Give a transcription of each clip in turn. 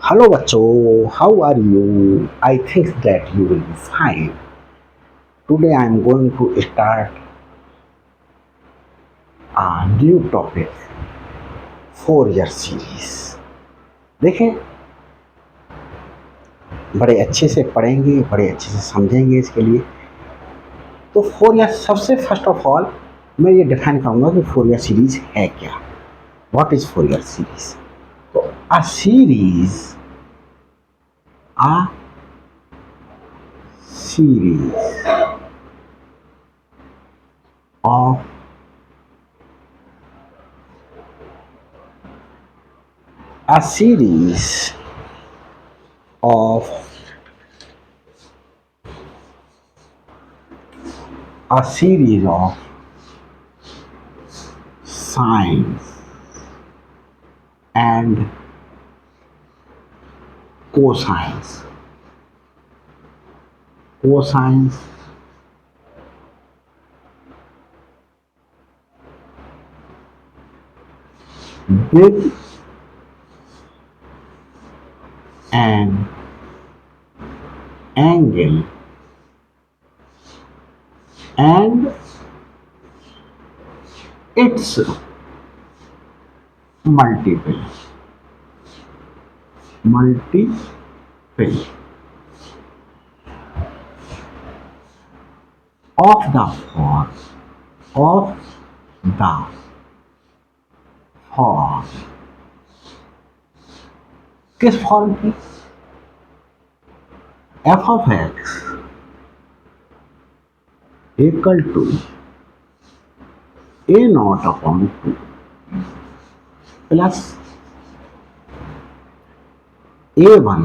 Hello bachcho, how are you? I think that you will be fine. Today I am going to start a new topic, 4 year series. देखें, बड़े अच्छे से पढ़ेंगे, बड़े अच्छे से समझेंगे इसके लिए। तो 4 ईयर सबसे फर्स्ट ऑफ ऑल मैं ये डिफाइन करूँगा कि 4 ईयर सीरीज है क्या। What is 4 year series? तो a series of a series of sines and cosines with an angle and its multiple of the form किस फॉर्म की? f of x equal to a naught upon 2 plus a1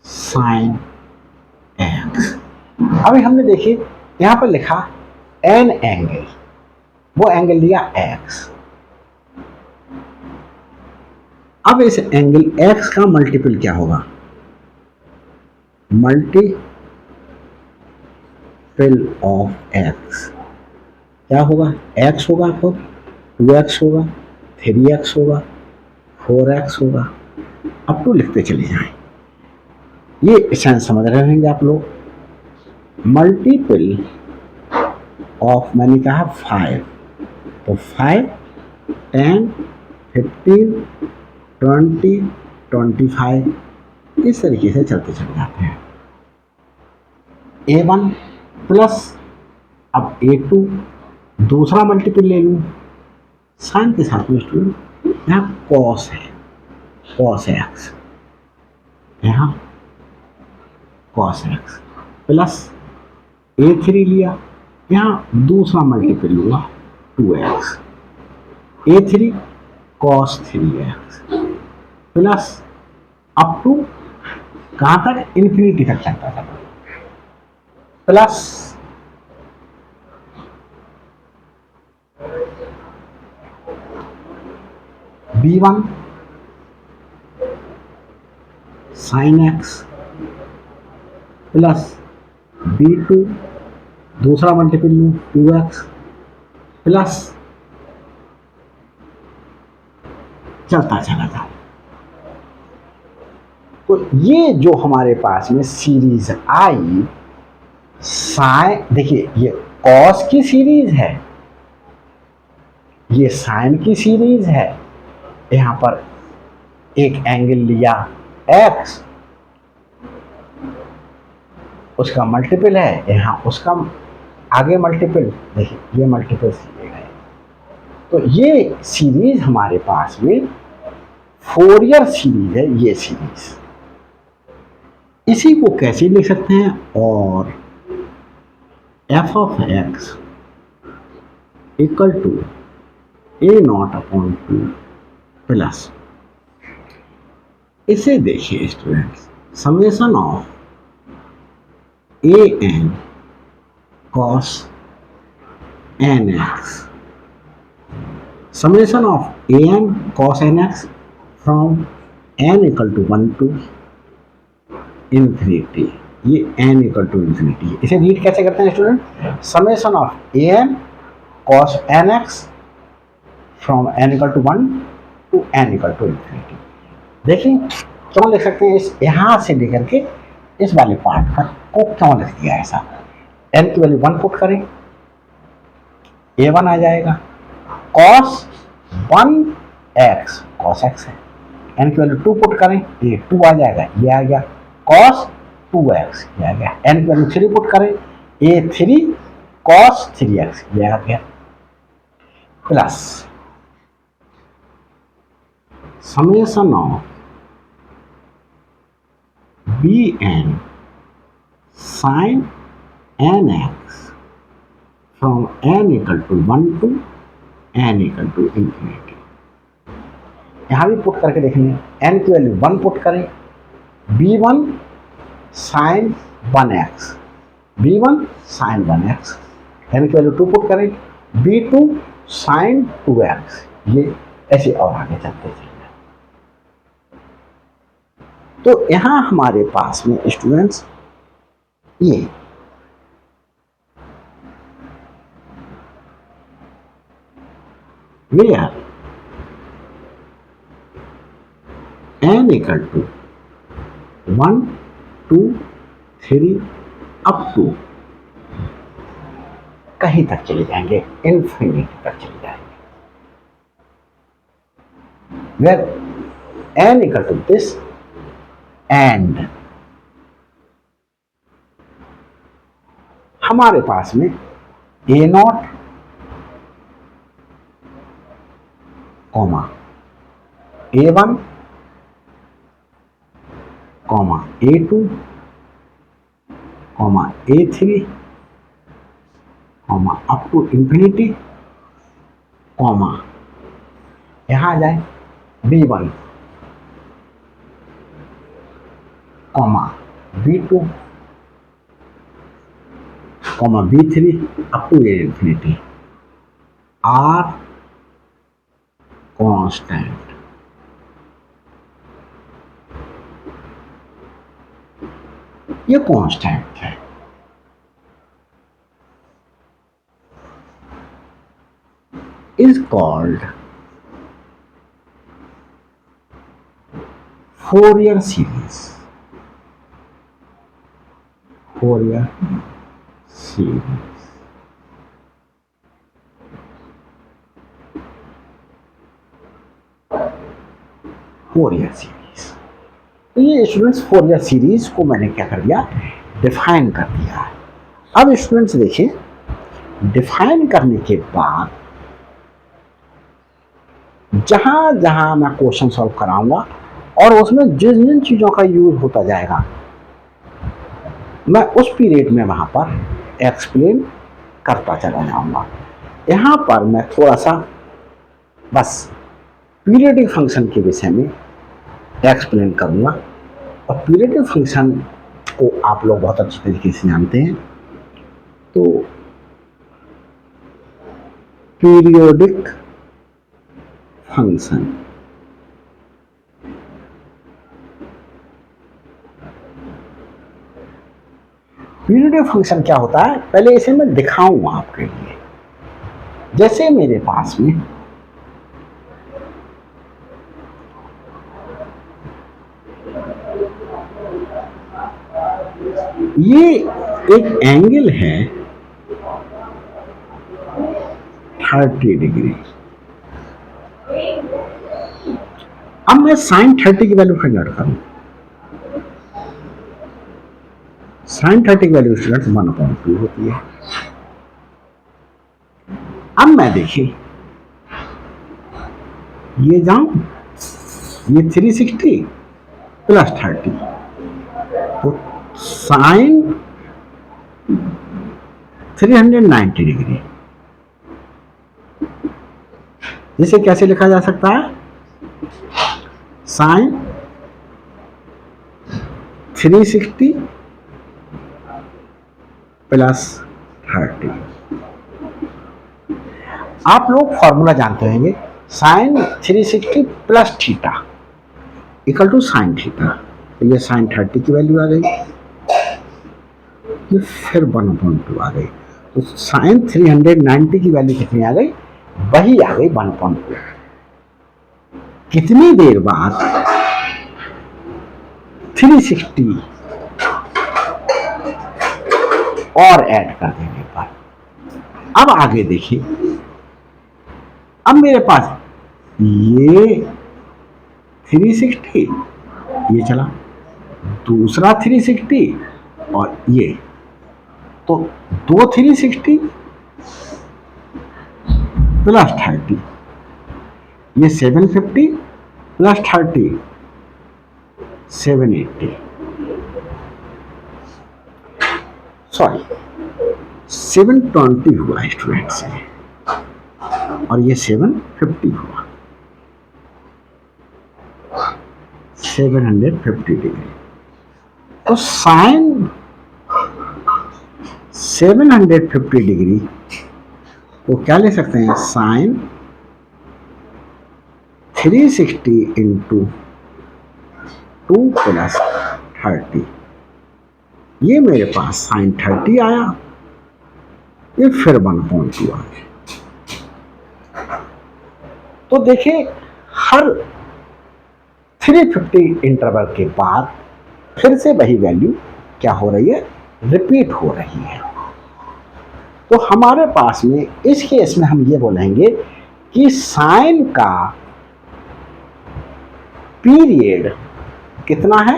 sin x। अभी हमने देखिए यहां पर लिखा n angle, वो angle लिया x। अब इस एंगल x का मल्टीपल क्या होगा? मल्टीपल ऑफ x क्या होगा? x होगा, तो 2x होगा, 3x होगा, 4x होगा, अब तो लिखते चले जाएं। ये सेंस समझ रहे होंगे आप लोग। मल्टीपल ऑफ मैंने कहा 5, तो 5, 10, 15, 20, 25 इस तरीके से चलते चले जाते हैं। a1 प्लस अब a2 दूसरा मल्टीपल ले लूँ साइन के साथ में स्टूडेंट, यहाँ कॉस है, कॉस एक्स, यहाँ कॉस एक्स प्लस a3 लिया, यहाँ दूसरा मल्टीपल लूँगा 2x, a3 cos 3x plus up to कहाँ तक? इन्फिनिटी तक चलता था, plus b1 sin x plus b2 दूसरा मल्टीपल लूँ 2x प्लस चलता चला था। तो ये जो हमारे पास में सीरीज आई, साइन, देखिए ये कॉस की सीरीज है, ये साइन की सीरीज है, यहां पर एक एंगल लिया x, उसका मल्टीपल है, यहां उसका आगे मल्टीपल, देखिए ये मल्टीपल लिए गए। तो ये सीरीज हमारे पास में 4 ईयर सीरीज है। ये सीरीज इसी को कैसे लिख सकते हैं? और f of x equal to a nought upon 2 plus, इसे देखिए students, summation of an cos nx, summation of an cos nx from n equal to 1 to infinity, ये n equal to infinity। इसे रीड कैसे करते हैं student? Summation of an cos nx from n equal to 1 to n equal to infinity। देखिए क्यों लिख सकते हैं, इस यहाँ से लेकर के इस वाले पार्ट पर को क्यों लिख दिया ऐसा। एन की वैल्यू 1 पुट करें, A1 आ जाएगा, cos 1x cos x है। एन की वैल्यू 2 पुट करें, A2 आ जाएगा, ये आ गया, cos 2x ये आ गया। एन की वैल्यू 3 पुट करें, A3 cos 3x ये आ गया, plus summation of Bn sin nx from n equal to 1 to n equal to infinity। यहां भी पुट करके देख लें, n की वैल्यू 1 पुट करें, b1 sin 1x, b1 sin 1x, n की वैल्यू 2 पुट करें, b2 sin 2x, ये ऐसे और आगे चलते चले। तो यहां हमारे पास में स्टूडेंट्स ये where n equal to 1 2 3 up to कहीं तक चले जाएंगे, इन्फिनिटी तक चले जाएंगे। where n equal to this and हमारे पास में A0 comma A1 comma A2 comma A3 comma up to infinity comma यहां आ जाए B1 comma B2 comma B3 up to infinity are constant. ये कांस्टेंट है, is called Fourier series. Fourier series Fourier series. तो ये students Fourier series को मैंने क्या कर दिया, डिफाइन कर दिया। अब स्टूडेंट्स देखिए, डिफाइन करने के बाद जहां जहां मैं क्वेश्चन सॉल्व कराऊंगा और उसमें जिन जिन चीजों का यूज होता जाएगा मैं उस पीरियड में वहां पर एक्सप्लेन करता चला जाऊंगा। यहां पर मैं थोड़ा सा बस पीरियडिक फंक्शन के विषय में एक्सप्लेन करूंगा, और पीरियडिक फंक्शन को आप लोग बहुत अच्छी तरीके से जानते हैं। तो पीरियडिक फंक्शन पीरियडिक फंक्शन क्या होता है, पहले इसे मैं दिखाऊंगा आपके लिए। जैसे मेरे पास में ये एक एंगल है 30 डिग्री। अब मैं sin 30 की वैल्यू फाइंड आउट करूं। sin 30 की वैल्यू स्टूडेंट्स 1/2 होती है। अब मैं देखिए ये जाऊं, ये 360 प्लस 30 तो साइन 390 डिग्री। इसे कैसे लिखा जा सकता है, साइन 360 प्लस 30। आप लोग फॉर्मूला जानते होंगे, sine 360 plus theta equal to sine theta. तो ये साइन 30 की वैल्यू आ गई, ये फिर 1/2 आ गई। तो साइन 390 की वैल्यू कितनी आ गई, वही आ गई 1/2। कितनी देर बाद 360 और ऐड कर देने पर, अब आगे देखिए, अब मेरे पास ये 360, ये चला, दूसरा 360 और ये, तो दो 360 प्लस 30, ये 750 प्लस 30 780, सॉरी 720 हुआ स्टूडेंट से, और ये 750 हुआ, 750 डिग्री। तो साइन 750 डिग्री को क्या ले सकते हैं, साइन 360 इंटू 2 प्लस 30, ये मेरे पास साइन 30 आया, ये फिर 1.2 आ गया। तो देखिए हर 350 इंटरवल के बाद फिर से वही वैल्यू क्या हो रही है, रिपीट हो रही है। तो हमारे पास में इस केस में हम ये बोलेंगे कि साइन का पीरियड कितना है,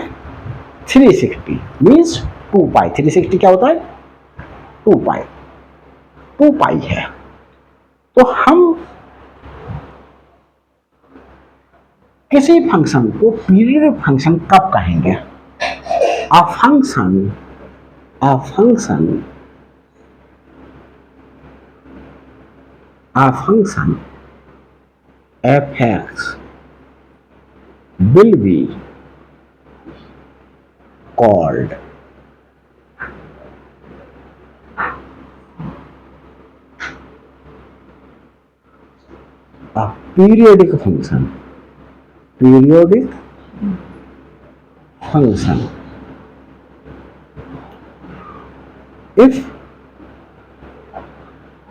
360 मीन्स 2 पाई। 360 क्या होता है, 2 पाई, 2 पाई है। तो हम किसी फंक्शन को पीरियड फंक्शन कब कहेंगे, a function f(x) will be called a periodic function if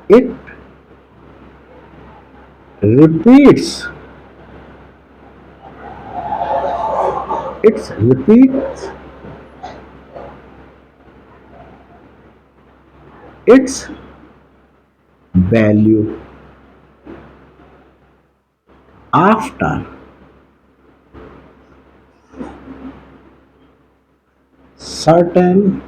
it repeats its value after certain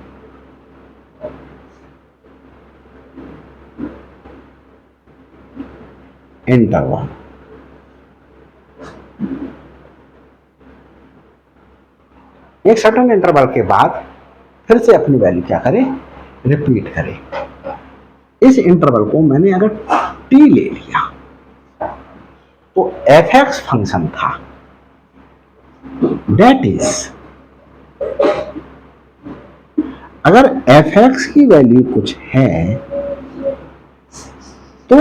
interval। एक सर्टेन इंटरवल के बाद फिर से अपनी वैल्यू क्या करें, रिपीट करें। इस इंटरवल को मैंने अगर t ले लिया तो f(x) फंक्शन था, दैट इज अगर f(x) की वैल्यू कुछ है तो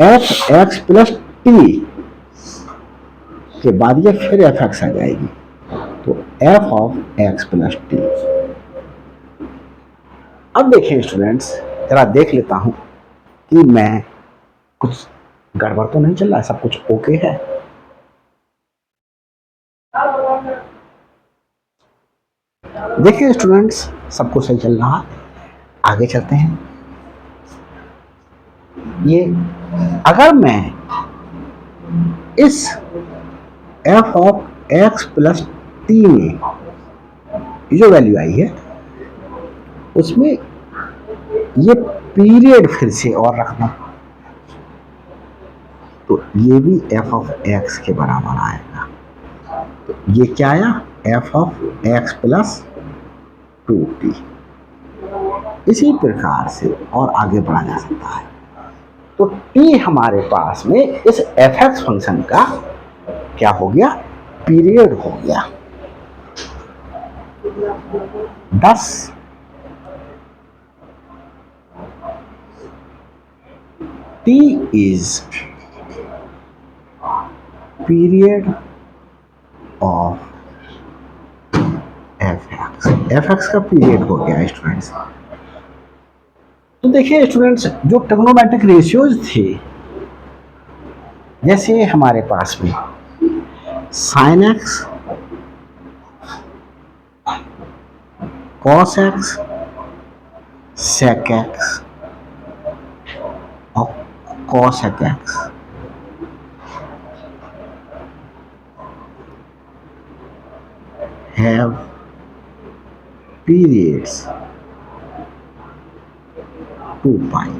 f(x) प्लस t के बाद ये फिर f(x) आ जाएगी, तो f(x) प्लस t। अब देखिए स्टूडेंट्स, जरा देख लेता हूं कि मैं कुछ गड़बड़ तो नहीं चल रहा है, सब कुछ ओके है। देखिए स्टूडेंट्स, सब कुछ सही चल रहा है। आगे चलते हैं। ये अगर मैं इस f(x) प्लस t में जो वैल्यू आई है उसमें ये पीरियड फिर से और रखना, तो ये भी f(x) के बराबर आएगा। तो ये क्या आया, f(x) प्लस 2t। इसी प्रकार से और आगे बढ़ा जा सकता है। तो t हमारे पास में इस f(x) फंक्शन का क्या हो गया, पीरियड हो गया। 10 t is period of f(x) का पीरियड हो गया स्टूडेंट्स। तो देखिए स्टूडेंट्स, जो ट्रिग्नोमेट्रिक रेशियोज थे, जैसे हमारे पास में sin x cos x, sec x और cosec x have periods 2 pi.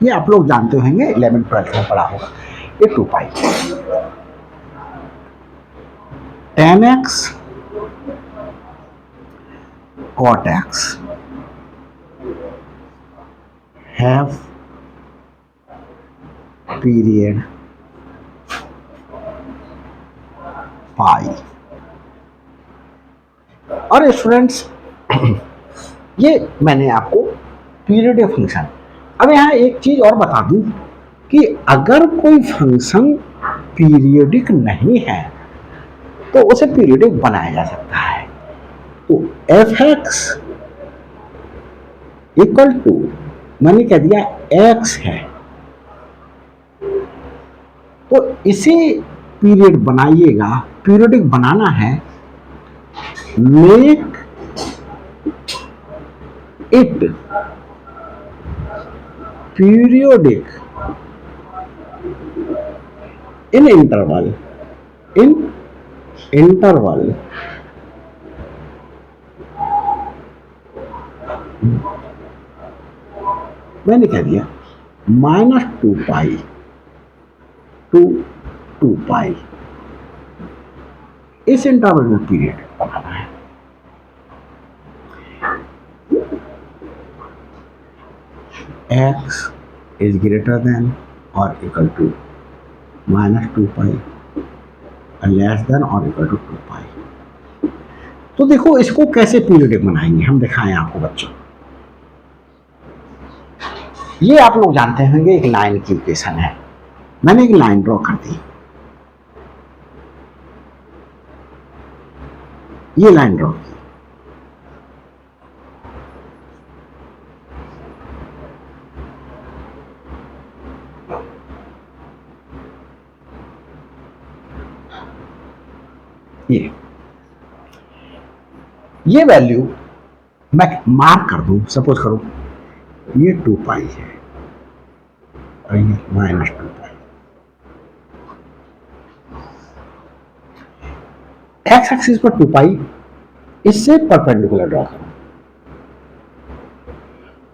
ये आप लोग जानते होंगे, 11th-12th में पढ़ा होगा ये 2 पाई। tan x cot x have period पाई। और स्टूडेंट्स ये मैंने आपको पीरियडिक फंक्शन, अब यहाँ एक चीज और बता दूं कि अगर कोई फंक्शन पीरियडिक नहीं है तो उसे पीरियडिक बनाया जा सकता है। तो एफ एक्स इक्वल टू, मैंने कह दिया एक्स है, तो इसे पीरियड बनाइएगा, पीरियडिक बनाना है, make it periodic in interval, मैंने कह दिया -2 पाई टू 2 पाई, इस इंटरवल में पीरियड बनाना है। x is greater than or equal to -2 पाई और लेस देन और इक्वल टू 2 पाई। तो देखो इसको कैसे पीरियडिक बनाएंगे हम दिखाएं आपको बच्चों। ये आप लोग जानते होंगे एक लाइन की इक्वेशन है, मैंने एक लाइन ड्रॉ कर दी, ये लाइन ड्रॉ की, ये वैल्यू मैं मार्क कर दूं, सपोज करो ये 2 पाई है और ये -2 पाई। एक्स एक्सिस पर 2 पाई, इससे परपेंडिकुलर ड्रॉ करो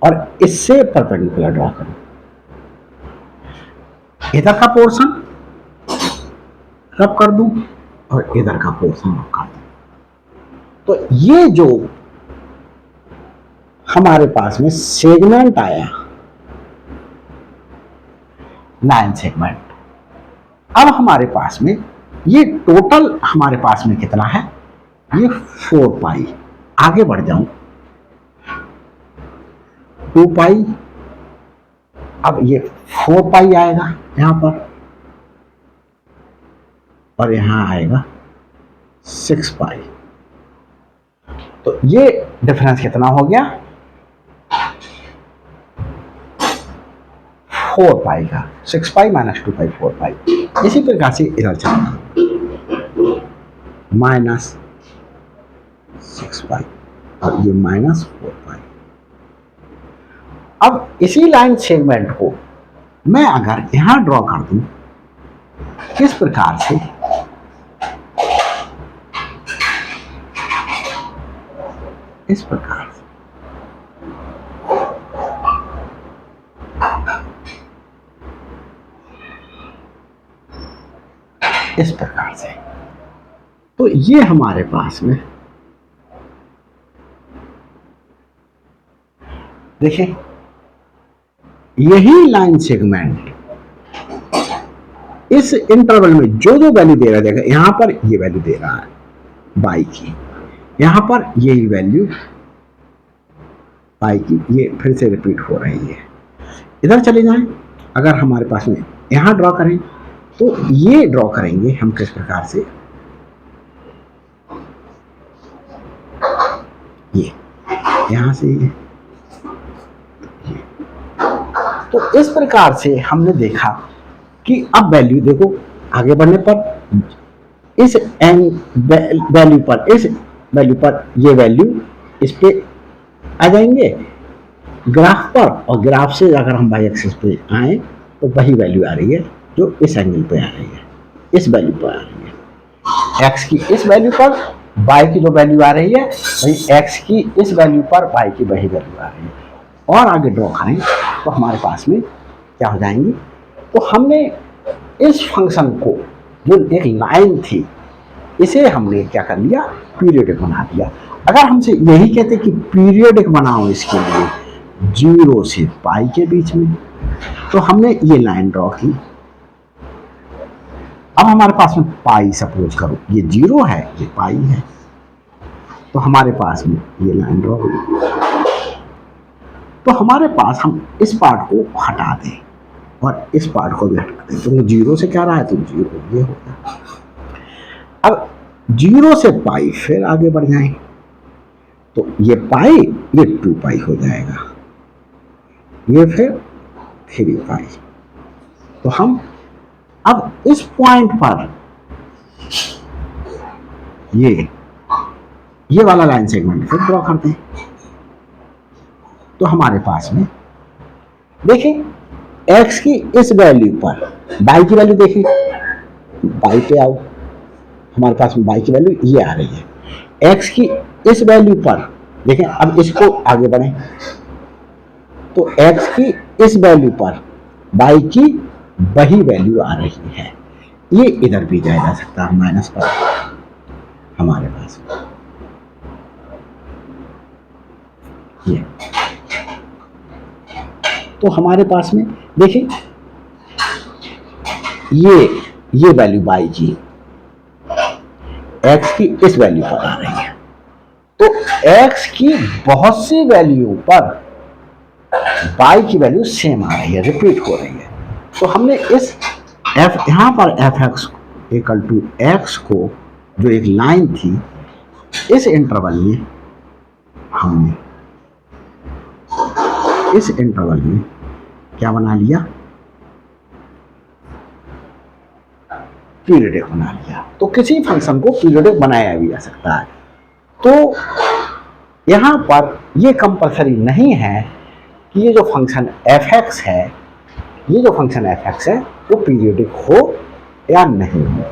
और इससे परपेंडिकुलर ड्रॉ करो। इधर का पोर्शन रब कर दूं और इधर का पोर्शन रब कर दूं, तो ये जो हमारे पास में सेगमेंट आया, लाइन सेगमेंट, अब हमारे पास में ये टोटल हमारे पास में कितना है, ये 4 पाई। आगे बढ़ जाऊं, 2 पाई, अब ये 4 पाई आएगा यहां पर और यहां आएगा 6 पाई। तो ये डिफरेंस कितना हो गया, 4 पाई का, 6 पाई -2 पाई 4 पाई। इसी प्रकार से इधर चलना -6 पाई और ये -4 पाई। अब इसी लाइन सेगमेंट को मैं अगर यहां ड्रॉ कर दूं किस प्रकार से, इस प्रकार से, इस प्रकार से, तो ये हमारे पास में देखिए यही लाइन सेगमेंट इस इंटरवल में जो जो वैल्यू दे रहा है, यहां पर ये वैल्यू दे रहा है बाई की, यहां पर यही वैल्यू पाई की, ये फिर से रिपीट हो रही है। इधर चले जाएं, अगर हमारे पास में यहां ड्रॉ करें तो ये ड्रॉ करेंगे हम किस प्रकार से, ये यहां से ये, तो इस प्रकार से हमने देखा कि अब वैल्यू देखो आगे बढ़ने पर इस वैल्यू पर, इस वैल्यू पर ये वैल्यू इस पे आ जाएंगे ग्राफ पर, और ग्राफ से अगर हम वाई एक्सिस पे आए तो वही वैल्यू आ रही है जो इस एंगल पे आ रही है, इस वैल्यू पर आ रही है। एक्स की इस वैल्यू पर वाई की जो वैल्यू आ रही है वही एक्स की इस वैल्यू पर वाई की वही वैल्यू आ रही है। और आगे ड्रॉ करें तो हमारे पास में क्या हो जाएंगी, तो हमने इस फंक्शन को जो एक लाइन थी इसे हमने क्या कर लिया, पीरियडिक बना दिया। अगर हमसे यही कहते कि पीरियडिक बनाओ इसके लिए 0 से पाई के बीच में, तो हमने ये लाइन ड्रॉ की। अब हमारे पास में पाई, सपोज करो ये 0 है ये पाई है, तो हमारे पास में ये लाइन ड्रॉ हुई। तो हमारे पास हम इस पार्ट को हटा दें और इस पार्ट को भी हटा दें, तो 0 से क्या रहा है, तो 0 ये हो गया। अब 0 से पाई फिर आगे बढ़ जाएं तो ये पाई ये 2 पाई हो जाएगा, ये फिर 3 पाई। तो हम अब इस पॉइंट पर ये वाला लाइन सेगमेंट फिर ड्रॉ करते हैं। तो हमारे पास में देखिए x की इस वैल्यू पर y की वैल्यू देखिए, y पे आओ, हमारे पास में y की वैल्यू ये आ रही है। x की इस वैल्यू पर देखें, अब इसको आगे बढ़े तो x की इस वैल्यू पर y की वही वैल्यू आ रही है। ये इधर भी जाया जा सकता है माइनस पर हमारे पास ये। तो हमारे पास में देखिए ये वैल्यू y की x की इस वैल्यू पर आ रही है, तो x की बहुत सी वैल्यू पर y की वैल्यू सेम आ रही है, रिपीट हो रही है। तो हमने इस f यहां पर f x equal to x को जो एक लाइन थी इस इंटरवल में हमने इस इंटरवल में क्या बना लिया, पीरियडिक बना लिया। तो किसी फंक्शन को पीरियडिक बनाया भी जा सकता है। तो यहां पर ये कंपलसरी नहीं है कि ये जो फंक्शन एफ एक्स है, ये जो फंक्शन एफ एक्स है वो पीरियडिक हो या नहीं हो।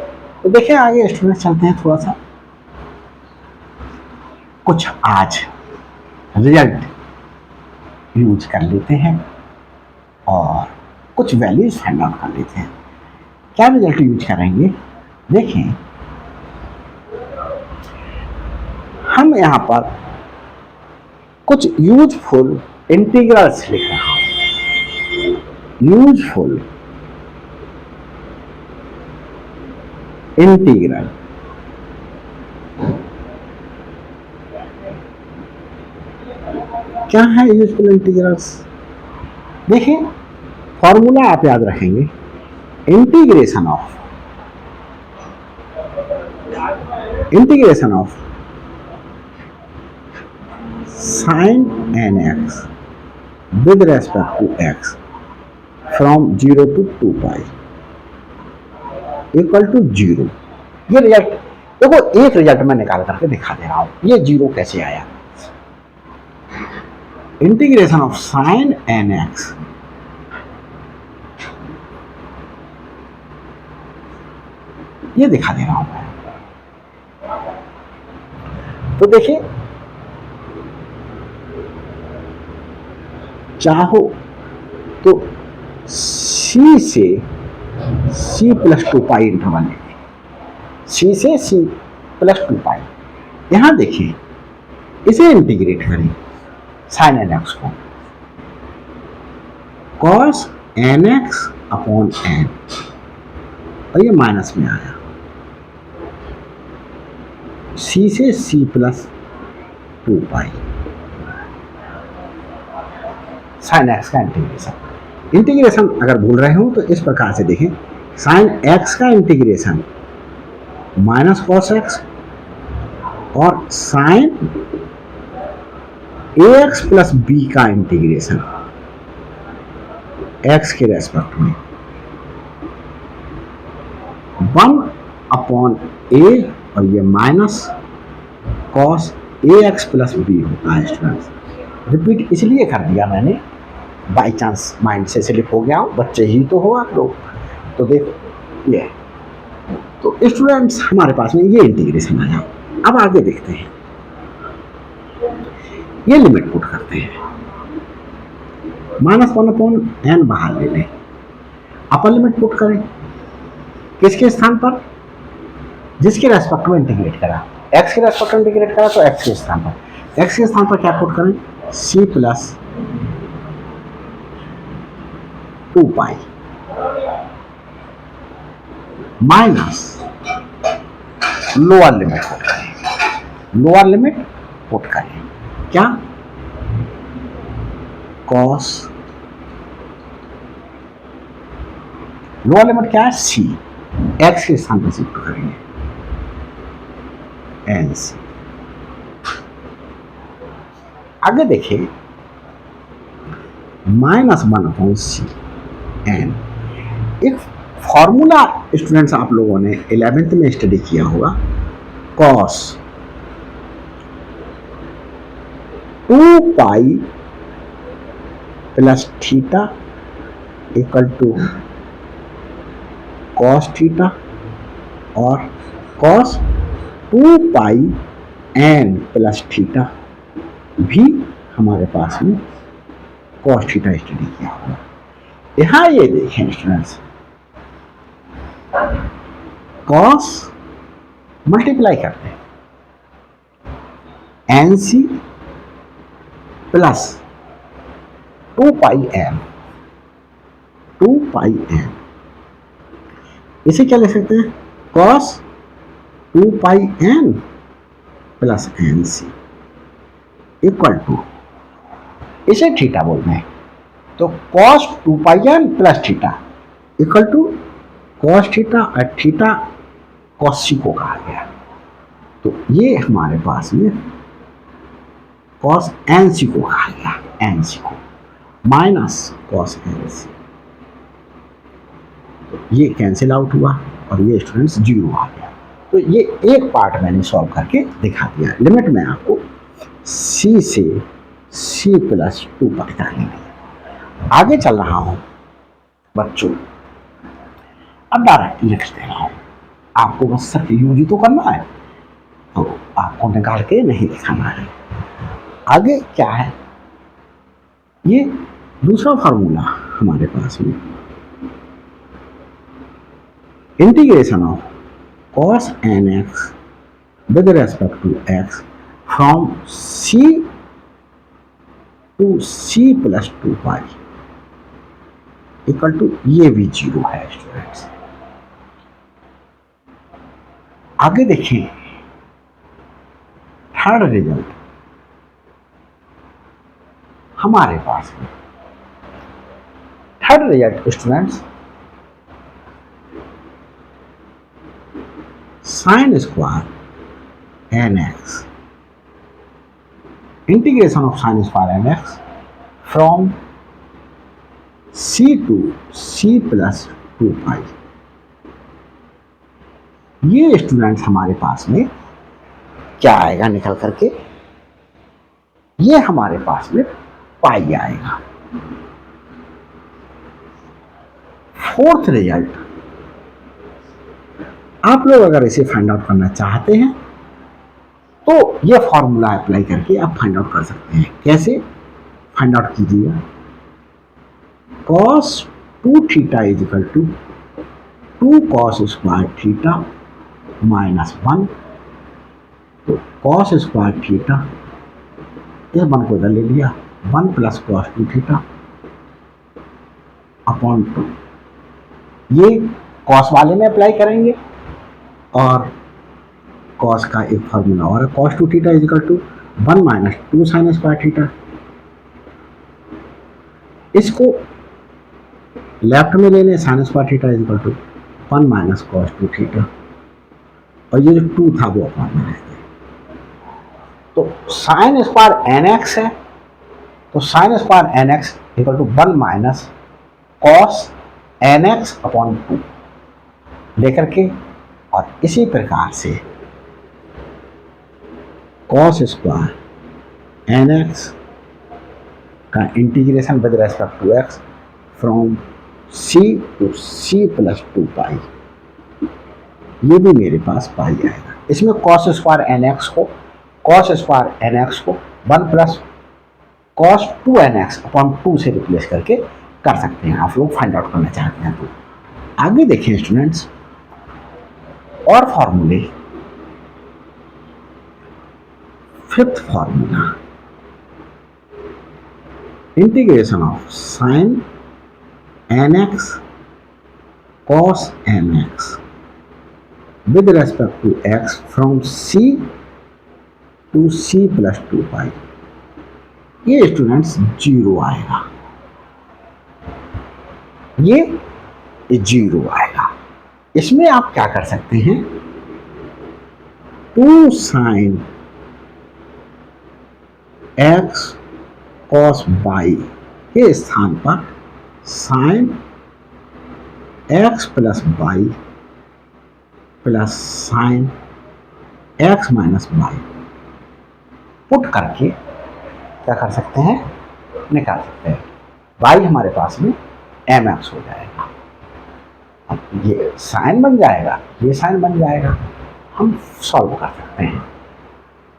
तो देखिए आगे स्टूडेंट चलते हैं, थोड़ा सा कुछ आज रिजल्ट यूज कर लेते हैं और कुछ वैल्यूज फाइंड आउट कर लेते हैं। क्या रिजल्ट यूज करेंगे, देखें हम यहां पर कुछ यूजफुल इंटीग्रल्स लिख रहा हूं। यूजफुल इंटीग्रल क्या है यूजफुल इंटीग्रल्स, देखिए फॉर्मूला आप याद रखेंगे, integration of sin nx with respect to x from 0 to 2 pi equal to 0। ये रिजल्ट देखो, एक रिजल्ट मैं निकाल करके दिखा दे रहा हूं, ये 0 कैसे आया। इंटीग्रेशन ऑफ sin nx ये दिखा दे रहा हूं मैं। तो देखिए चाहो तो c से c प्लस 2 पाई इंटरवल लेंगे, c से c प्लस 2 पाई। यहां देखिए इसे इंटीग्रेट करें sin nx को, cos nx अपॉन n, और ये माइनस में आया, c से c प्लस 2 पाई sin x का इंटीग्रेशन अगर भूल रहे हो तो इस प्रकार से देखें, sin x का इंटीग्रेशन माइनस कॉस एक्स और sin ax प्लस बी का इंटीग्रेशन x के रेस्पेक्ट में 1 अपॉन a, और ये minus cos ax plus B होता है स्टूडेंट्स। रिपीट इसलिए कर दिया मैंने, बाई चांस माइंड से स्लिप हो गया हूँ, बच्चे ही तो हो आप लोग। तो देखो ये, तो स्टूडेंट्स हमारे पास में ये इंटीग्रेशन आया। अब आगे देखते हैं, ये लिमिट पुट करते हैं। -1/n बाहर ले लें, अपर लिमिट पुट करें किसके स्थान पर, जिसके रेस्पेक्ट में इंटीग्रेट करा, x के रेस्पेक्ट में इंटीग्रेट करा, तो x के स्थान पर, x के स्थान पर क्या पुट करें, c plus 2π minus lower limit put करें, लोअर लिमिट पुट करें क्या, cos, लोअर लिमिट क्या है c, x के स्थान पर शिफ्ट करेंगे एन सी। आगे देखिए -1/c n, एक फॉर्मूला स्टूडेंट्स आप लोगों ने 11th में स्टडी किया होगा, cos 2π plus theta equal to cos theta, और cos 2π n प्लस थीटा भी हमारे पास में cos थीटा स्टडी किया होगा। यहाँ ये देखें स्टूडेंट्स, cos मल्टीप्लाई करते हैं N C plus 2πn, 2πn, इसे क्या ले सकते हैं, cos 2πn plus N C equal to, इसे थीटा बोलते हैं, तो cos 2πn plus theta equal to cos theta, और थीटा cos सी को कहा गया, तो ये हमारे पास में cos एन सी को कहा गया, एन सी को माइनस cos एन सी, तो ये कैंसिल आउट हुआ और ये स्टूडेंट्स 0 आ गया। तो ये एक पार्ट मैंने सॉल्व करके दिखा दिया। लिमिट में आपको c से c प्लस 2π तक लेंगे। आगे चल रहा हूं बच्चों, अब डायरेक्ट लिख दे रहा हूं, आपको बस सिर्फ यूज ही तो करना है, तो आपको निकाल के नहीं दिखाना है। आगे क्या है, ये दूसरा फार्मूला हमारे पास में, integration of cos nx with respect to x from c to c plus 2π equal to, ये भी 0 है स्टूडेंट्स। आगे देखिए थर्ड रिजल्ट हमारे पास में, third result students sin square nx, integration of sin square nx from c to c plus 2π, ये students हमारे पास में क्या आएगा निकल करके, ये हमारे पास में पाई आएगा। फोर्थ रिजल्ट, आप लोग अगर इसे फाइंड आउट करना चाहते हैं तो ये फॉर्मूला अप्लाई करके आप फाइंड आउट कर सकते हैं। कैसे फाइंड आउट कीजिएगा, cos 2 theta is equal to 2 cos square theta minus 1, तो cos स्क्वायर थीटा, इस 1 को इधर ले लिया, 1 प्लस cos 2 थीटा अपॉन 2, ये cos वाले में अप्लाई करेंगे, और cos का एक फार्मूला और cos 2 theta is equal to 1 minus 2 sine square theta, इसको लेफ्ट में ले लें, sine square theta is equal to 1 minus cos 2 theta, और ये जो 2 था वो अपॉन में रहते, तो साइन स्क्वायर nx है, तो sine square nx equal to 1 minus cos nx upon 2 लेकर के, और इसी प्रकार से cos स्क्वायर nx का integration with respect to x from c to c plus 2 pi, ये भी मेरे पास पाई आएगा। इसमें कॉस स्क्वायर एन एक्स को, कॉस स्क्वायर एन एक्स को 1 plus cos 2 n x upon 2 से रिप्लेस करके कर सकते हैं, आप लोग फाइंड आउट करना चाहते हैं तो। आगे देखें स्टूडेंट्स, और फॉर्मूले, fifth formula, integration of sine n x cos n x with respect to x from c to c plus 2 pi, ये स्टूडेंट्स जीरो आएगा, ये जीरो आएगा। इसमें आप क्या कर सकते हैं, 2 साइन एक्स कॉस बाई के स्थान पर sine x plus by plus sine x minus by put करके क्या कर सकते हैं, निकाल सकते हैं। बाई हमारे पास में एम एक्स हो जाएगा, अब ये साइन बन जाएगा, ये साइन बन जाएगा, हम सॉल्व कर सकते हैं।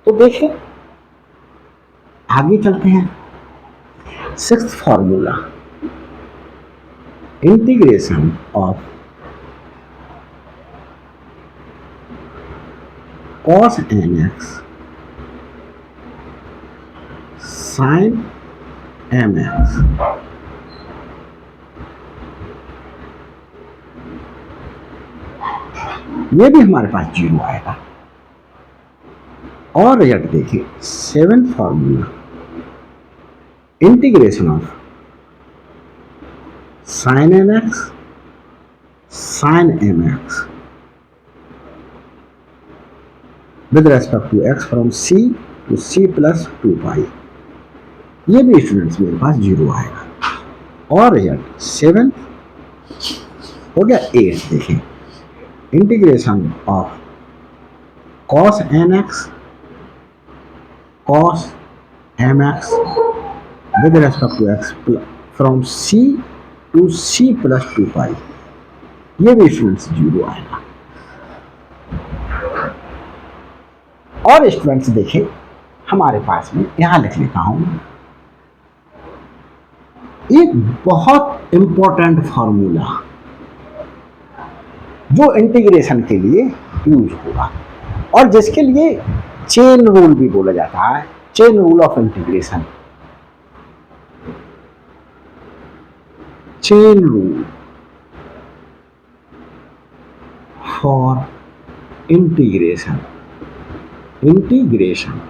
तो देखिए आगे चलते हैं, sixth formula, integration of cos n x sine m x ये भी हमारे पास जीरो आएगा। और रिजल्ट देखिए, seventh formula, integration of sine n x sine m x with respect to x from c to c plus 2 pi, ये भी students मेरे पास जीरो आएगा। और रिजल्ट सेवेंथ हो गया। एट देखें, integration of cos n x cos m x with respect to x from c to c plus 2 pi, ये भी स्टूडेंट्स जीरो आएगा। और स्टूडेंट्स देखिए हमारे पास में यहां लिख लेता हूं, एक बहुत इंपॉर्टेंट फॉर्मूला जो इंटीग्रेशन के लिए यूज होगा और जिसके लिए चेन रूल भी बोला जाता है, chain rule of integration, chain rule for integration, integration.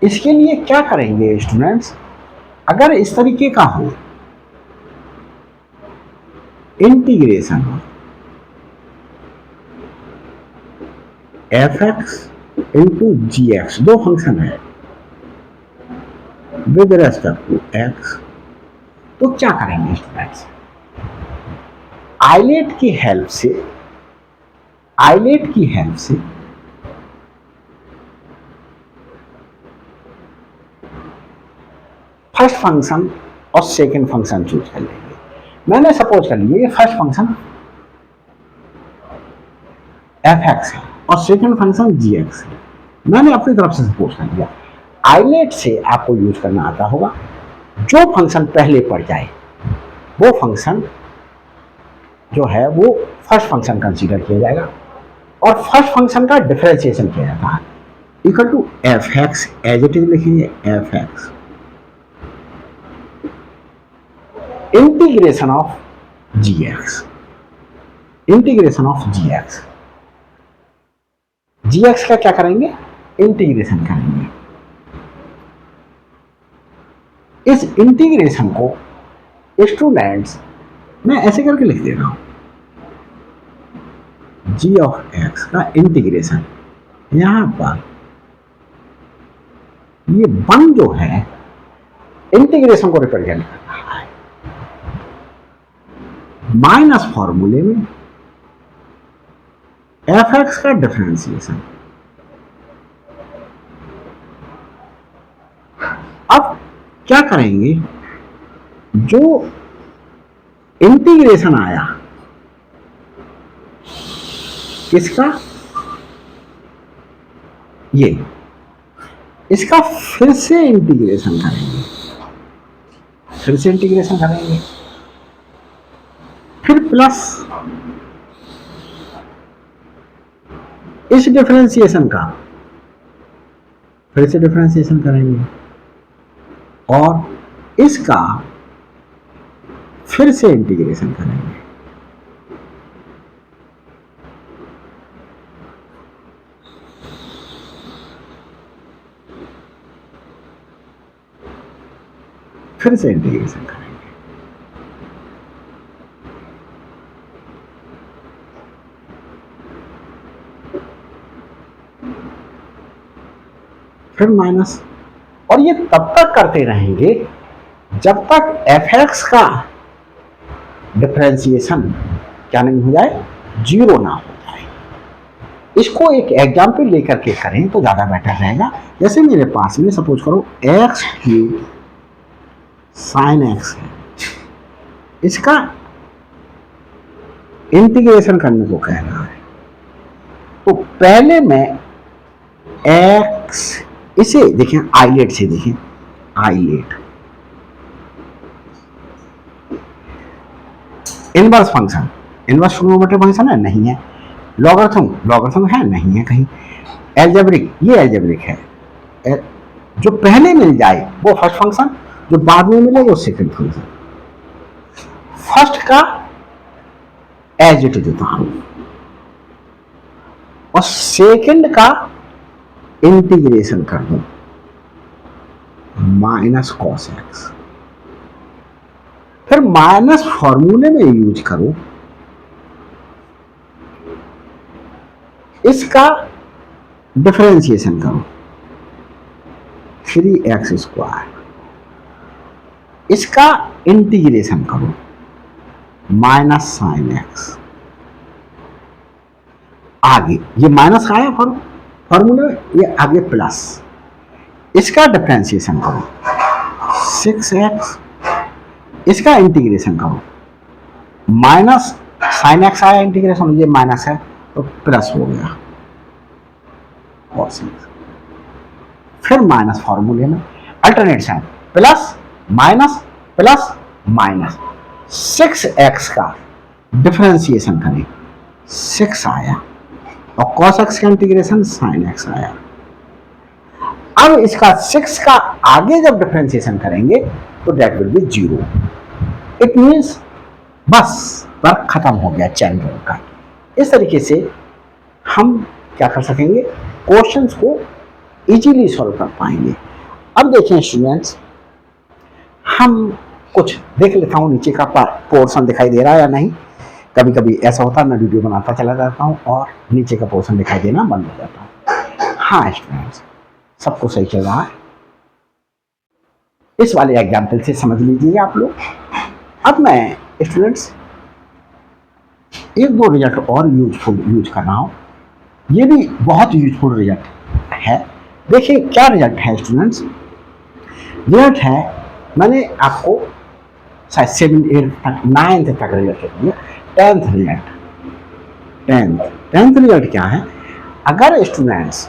इसके लिए क्या करेंगे स्टूडेंट्स, अगर इस तरीके का हो इंटीग्रेशन एफ एक्स इंटू जी एक्स, दो फंक्शन है विद रेस्पेक्ट टू एक्स, तो क्या करेंगे स्टूडेंट्स, आइलेट की हेल्प से, आइलेट की हेल्प से फर्स्ट फंक्शन और सेकंड फंक्शन चूज कर लेंगे। मैंने सपोज कर लिया ये फर्स्ट फंक्शन एफ एक्स है और सेकंड फंक्शन जी एक्स है, मैंने अपनी तरफ से सपोज कर लिया। आइलेट से आपको यूज करना आता होगा, जो फंक्शन पहले पड़ जाए वो फंक्शन जो है वो फर्स्ट फंक्शन कंसीडर किया जाएगा और फर्स्ट फंक्शन का डिफरेंशिएशन किया जाता है, equal to F X, as it is लिखेंगे F X integration of G X, integration of G X, G X का क्या करेंगे, इंटीग्रेशन करेंगे। इस इंटीग्रेशन को स्टूडेंट्स मैं ऐसे करके लिख दे रहा हूं, जी ऑफ एक्स का इंटीग्रेशन, यहां पर ये वन जो है इंटीग्रेशन को रिप्रेजेंट कर रहा है, माइनस फॉर्मूले में एफ एक्स का डिफरेंशिएशन, क्या करेंगे, जो इंटीग्रेशन आया किसका, ये, इसका फिर से इंटीग्रेशन करेंगे, फिर से इंटीग्रेशन करेंगे, फिर प्लस इस डिफरेंशिएशन का फिर से डिफरेंशिएशन करेंगे और इसका फिर से इंटीग्रेशन करेंगे। फिर से इंटीग्रेशन करेंगे। फिर माइनस, और ये तब तक करते रहेंगे जब तक fx का डिफरेंशिएशन क्या नहीं हो जाए, जीरो ना हो जाए। इसको एक एग्जाम्पल लेकर के करें तो ज्यादा बेटर रहेगा। जैसे मेरे पास में सपोज करो x क्यूब साइन x है, इसका इंटीग्रेशन करने को कह रहा है, तो पहले मैं x, इसे देखें आइलेट से, देखें आइलेट, inverse function, inverse trigonometric function है नहीं है, लॉगरिथम, लॉगरिथम है नहीं है कहीं, एल्जेब्रिक, ये एल्जेब्रिक है, जो पहले मिल जाए वो फर्स्ट फंक्शन, जो बाद में मिले वो सेकंड फंक्शन। फर्स्ट का एज इट इज उतारो और सेकंड का इंटीग्रेशन कर दो माइनस कॉस एक्स, फिर माइनस फॉर्मूले में यूज करो, इसका डिफरेंशिएशन करो 3x स्क्वायर, इसका इंटीग्रेशन करो माइनस साइन एक्स। आगे ये माइनस आया फॉर्मूले में, ये आगे प्लस, इसका डिफरेंशिएशन करो 6x, इसका इंटीग्रेशन करो माइनस साइन एक्स आया, इंटीग्रेशन ये माइनस है तो प्लस हो गया और 6, फिर माइनस फॉर्मूले में alternate sign, plus minus plus minus, 6x का डिफरेंशिएशन करें 6 आया और cos x का इंटीग्रेशन sin x आया। अब इसका 6 का आगे जब डिफरेंशिएशन करेंगे तो that will be 0। It means बस वर्क खत्म हो गया चैन रूल का। इस तरीके से हम क्या कर सकेंगे, क्वेश्चंस को इजीली सॉल्व कर पाएंगे। अब देखें स्टूडेंट्स, हम कुछ देख लेता हूँ नीचे का पोर्शन दिखाई दे रहा है या नहीं। कभी कभी ऐसा होता है मैं वीडियो बनाता चला जाता हूँ और नीचे का पोर्शन दिखाई देना बंद हो जाता है। हाँ स्टूडेंट्स, सबको सही चल रहा है। इस वाले एग्जाम्पल से समझ लीजिए आप लोग। अब मैं स्टूडेंट्स एक दो रिजल्ट और यूज कर रहा हूँ, ये भी बहुत यूजफुल रिजल्ट है। देखिए क्या रिजल्ट है स्टूडेंट्स, रिजल्ट है मैंने आपको शायद 7, 8, 9 तक रिजल्ट दिया। 10th रिजल्ट, 10th रिजल्ट क्या है, अगर स्टूडेंट्स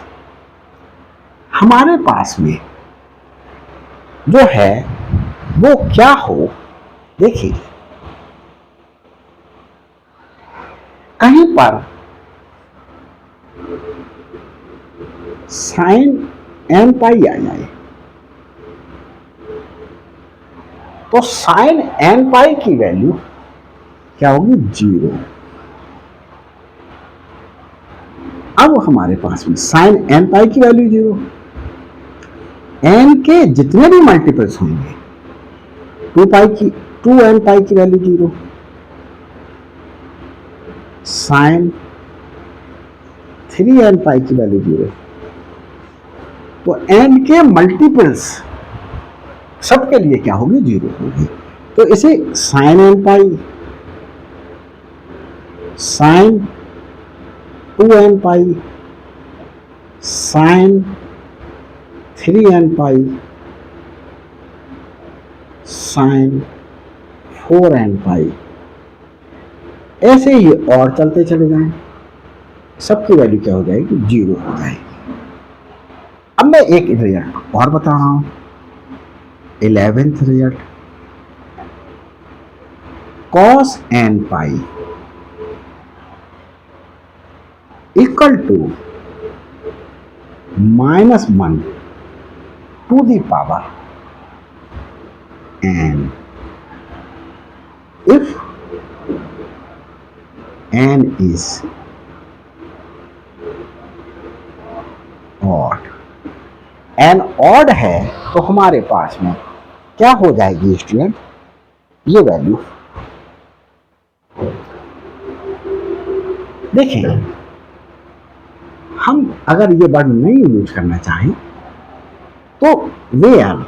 हमारे पास में जो है वो क्या हो, देखिए कहीं पर साइन n पाई आ जाए तो साइन n पाई की वैल्यू क्या होगी, 0। अब हमारे पास में साइन n पाई की वैल्यू 0, n के जितने भी मल्टीपल्स होंगे 2n पाई की वैल्यू 0, साइन 3n पाई की वैल्यू 0। तो n के मल्टीपल्स सबके लिए क्या होगी, 0 होगी। तो इसे sine n pi, sine 2n pi, sine 3n pi sine 4n pi, ऐसे ही और चलते चले जाएं, सबकी वैल्यू क्या हो जाएगी, 0 हो जाएगी। अब मैं एक रिजल्ट और बता रहा हूं, 11th result, cos n pi equal to -1 to the power n if n is odd। n odd है तो हमारे पास में क्या हो जाएगी स्टूडेंट, ये वैल्यू देखें। हम अगर ये वर्ड नहीं यूज करना चाहें तो where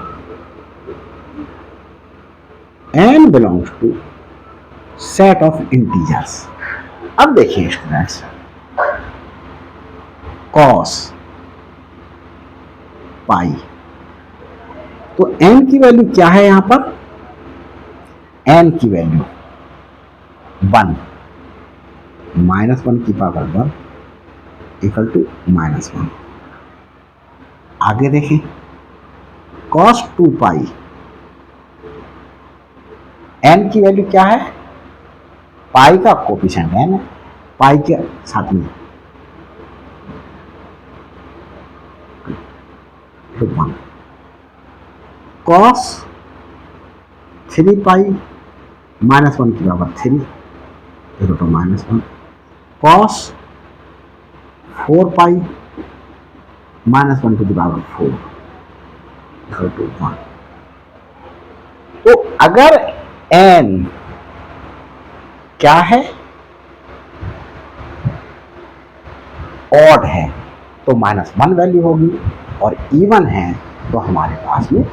n belongs to set of integers. अब देखिए स्टूडेंट्स, cos पाई, तो n की वैल्यू क्या है यहां पर, n की वैल्यू 1, -1 की पावर 1 इक्वल टू -1। आगे देखें, cos 2 पाई, n की वैल्यू क्या है, पाई का कोफिशिएंट n है, पाई के साथ में 1, cos 3 पाई -1 की power 3 equal to -1, cos 4 pi -1 to the power 4 equal to 1। तो अगर n क्या है, ऑड है तो -1 वैल्यू होगी, और इवन है तो हमारे पास में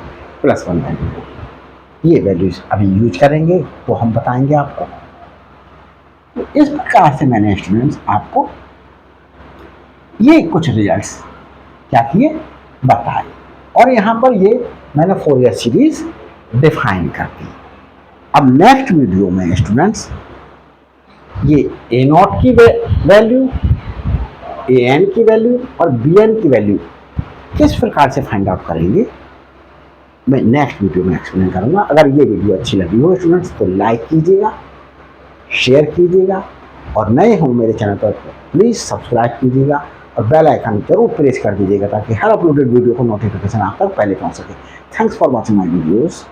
+1 वैल्यू होगी। ये वैल्यूज अभी यूज करेंगे तो हम बताएंगे आपको। तो इस प्रकार से मैंने स्टूडेंट्स आपको ये कुछ रिजल्ट्स क्या किए, बताए, और यहाँ पर ये मैंने फोरियर सीरीज डिफाइन कर दी। अब नेक्स्ट वीडियो में स्टूडेंट्स ये a0 की वैल्यू, an की वैल्यू और bn की वैल्यू किस प्रकार से फाइंड आउट करेंगे, मैं नेक्स्ट वीडियो में एक्सप्लेन करूंगा। अगर ये वीडियो अच्छी लगी हो स्टूडेंट्स तो लाइक कीजिएगा, शेयर कीजिएगा, और नए हो मेरे चैनल पर प्लीज़ सब्सक्राइब कीजिएगा और बेल आइकन जरूर प्रेस कर दीजिएगा ताकि हर अपलोडेड वीडियो को नोटिफिकेशन आप तक पहले पहुंच सके। Thanks for watching my videos.